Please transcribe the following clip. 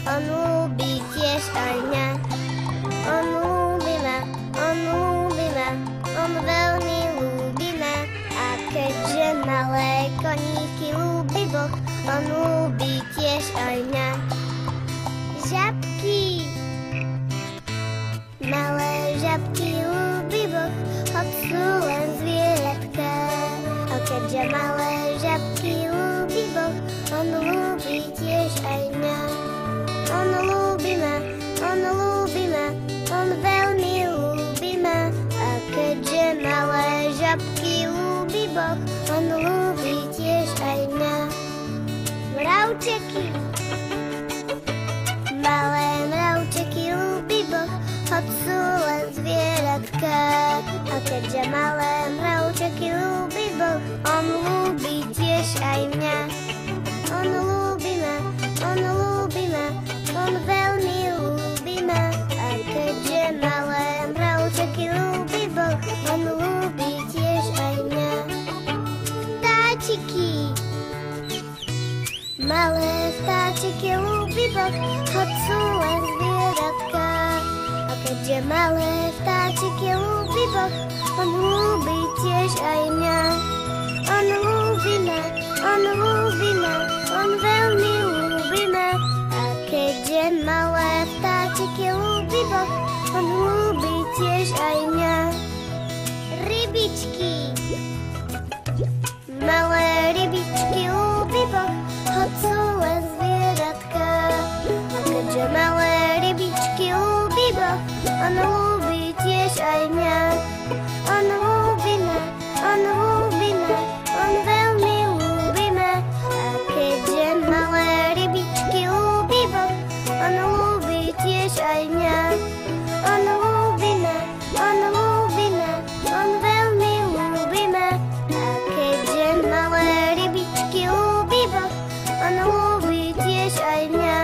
on ľúbi tiež aj mňa. On ľúbi ma, on ľúbi ma, on veľmi ľúbi ma. A keďže malé koníky ľúbi Boh, on ľúbi tiež aj mňa. Žabky, malé žabky ľúbi Boh, hoď sú len zvieratka. A keďže malé žabky ľúbi Boh, on ľúbi tiež aj mňa. On ľúbi ma, on ľúbi ma, on veľmi ľúbi ma. A keďže malé žabky ľúbi Boh, on ľúbi tiež aj mňa. Mravčeky, malé mravčeky ľúbi Boh, hoď sú len zvieratka. A keďže malé mravčeky ľúbi Boh, on ľúbi tiež aj mňa. On ľúbi ma, on ľúbi ma, on veľmi ľúbi ma. A keďže malé mravčeky ľúbi Boh, on ľúbi tiež aj mňa. Vtáčiky, malé vtáčiky ľúbi Boh, hoď sú len zvieratka. A keďže malé vtáčiky ľúbi Boh, on ľúbi tiež aj mňa. On ľúbi ma, on ľúbi ma, on veľmi ľúbi ma. A keďže malé vtáčiky ľúbi Boh, on ľúbi tiež aj mňa. Rybičky, malé rybičky ľúbi Boh, hoď sú len zvieratka. A keďže malé rybičky ľúbi Boh, on ľúbi tiež aj mňa. On ľúbi ma, on ľúbi ma, on veľmi ľúbi ma. A keďže malé rybičky ľúbi Boh, on ľúbi tiež aj mňa. On ľúbi ma, on ľúbi ma, on veľmi ľúbi ma. A keďže malé rybičky ľúbi Boh, on ľúbi tiež aj mňa.